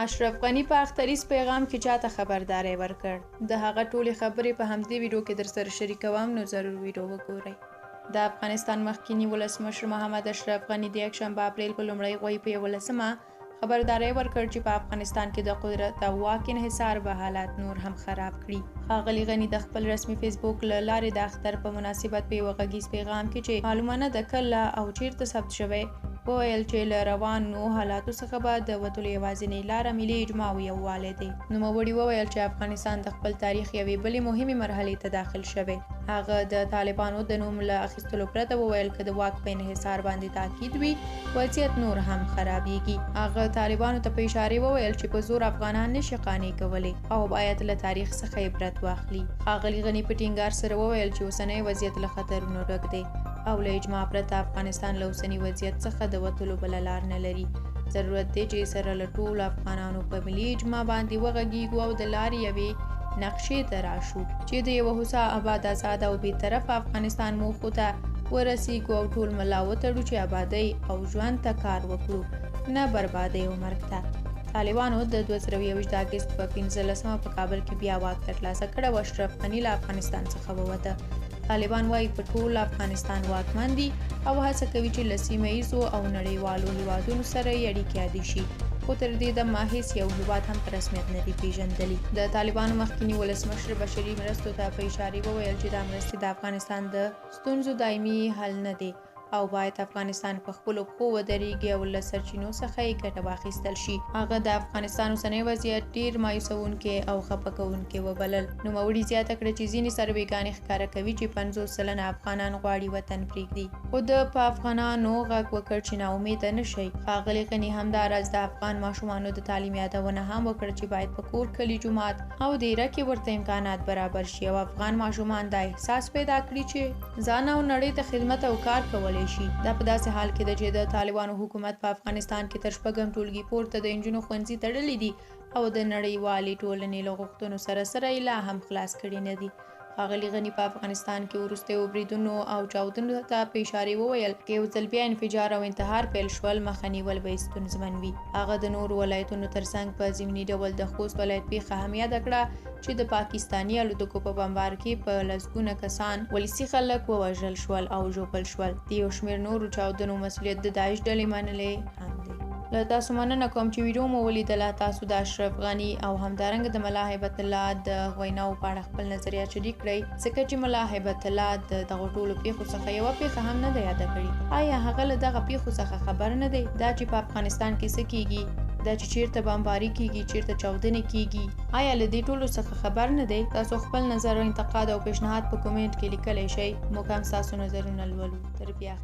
اشرف غنی په اختریز پیغام کې چاته خبرداري ورکړ. د هغه ټولې خبرې په همدې ویډیو کې درسره شریکوم، نو ضرور ویډیو وګورئ. د افغانستان مخکینی ولسمشر محمد اشرف غنی د یکشنبه اپریل په لومړۍ غونډه په 11مه خبرداري ورکړ چې په افغانستان کې د قدرت او واک انحصار به حالات نور هم خراب کړي. ښاغلي غني د خپل رسمي فیسبوک له لارې د اختر په مناسبت په یوه غږیز پیغام کې چې معلومه نه ده کله او چیرته ثبت شوی، وویل چې له روانو حالاتو څخه به د وتلو یوازینۍ لاره ملي اجماع او یووالی دی. نوموړي وویل چې افغانستان د خپل تاریخ یوې بلې مهمې مرحلې ته داخل شوی. هغه د طالبانو د نوم له اخیستلو پرته وویل که د واک په انحصار باندې تاکید وي، وضعیت نور هم خرابېږي. هغه طالبانو ته په اشارې وویل چې په زور افغانان نشي قانع کولی او باید له تاریخ څخه عبرت واخلي. ښاغلي غني په ټینګار سره وویل چې اوسنی وضعیت له خطرونو ډک دی او له اجماع پرته افغانستان له اوسني وضعیت څخه د وتلو بله لار نه لري. ضرورت دی چې سره له ټولو افغانانو په ملي اجماع باندې وغږیږو او د لارې یوې نقشې ته راشو چې د یوه هوسا، آباد، آزاد او بېطرفه افغانستان موخو ته ورسیږو او ټول ملا وتړو چې آبادۍ او ژوند ته کار وکړو، نه بربادۍ او مرګ ته. طالبانو د 2021 د اګست په 15مه په کابل کې بیا واک ترلاسه کړ او اشرف غني له افغانستان څخه ووته. طالبان وايي په ټول افغانستان واکمن دي او هڅه کوي چې له سیمه ییزو او نړیوالو هیوادونو سره یې اړیکې عادي شي، خو تر دې دمه هیڅ یو هیواد هم په رسمیت نه دی پیژندلی. د طالبانو مخکینی ولسمشر بشري مرستو ته په اشارې وویل چې دا مرستې د افغانستان د ستونزو دایمي حل نه دی او باید افغانستان په خپلو پښو ودرېږي او له سرچینو څخه یې ګټه واخیستل شي. هغه د افغانستان اوسنی وضعیت ډیر مایوسوونکی او خفه کوونکی وبلل. نوموړي زیاته کړه چې ځینې سروېګانې ښکاره کوي چې 50 سلنه افغانان غواړي وطن پرېږدي، خو د په افغانانو غږ وکړ چې ناامیده نه شئ. ښاغلي غني همداراز د افغان ماشومانو د تعلیم یادونه هم وکړه چې باید په کور، کلي، جومات او دیره کې ورته امکانات برابر شي او افغان ماشومان دا احساس پیدا کړي چې ځان او نړۍ ته خدمت او کار کولی شي. دا په داسې حال کې ده چې د طالبانو حکومت په افغانستان کې تر 6 ټولګي پورته د انجونو ښوونځي تړلي دي او د نړیوالې ټولنې له غوښتنو سره سره یې لا هم خلاص کړي نه دي. ښاغلي غني په افغانستان کې وروستیو بریدونو او چاودنو ته په اشارې وویل که یو ځل بیا انفجار او انتحار پیل شول، مخه نیول به ستونزمن وي. هغه د نورو ولایتونو ترڅنګ په ضمني ډول د خوست ولایت پیښه هم یاده کړه چې د پاکستاني الوتکو په بمبار کې په لسګونه کسان ولسي خلک ووژل شول او ژوبل شول. د یو شمېر نورو چاودنو مسؤلیت د داعش ډلې منلی هم دی. له تاسو مننه کوم چې ویډیو مو ولیدله. تاسو د اشرف غني او همدارنګه د ملا هیبت الله د ویناو په اړه خپل نظریات شریک کړئ، ځکه چې ملا هیبت الله د دغو ټولو پیښو څخه یوه پیښه هم نه ده یاده کړې. آیا هغه له دغه پیښو څخه خبر نه دی؟ دا چې په افغانستان کې څه کیږي، دا چې چیرته بمباري کیږي، چیرته چاودنې کیږي، آیا له دې ټولو څخه خبر نه دی؟ تاسو خپل نظر، انتقاد او پیشنهاد په کومنټ کې لیکلی شئ. موږ هم ستاسو نظرونه لولو. تر بیا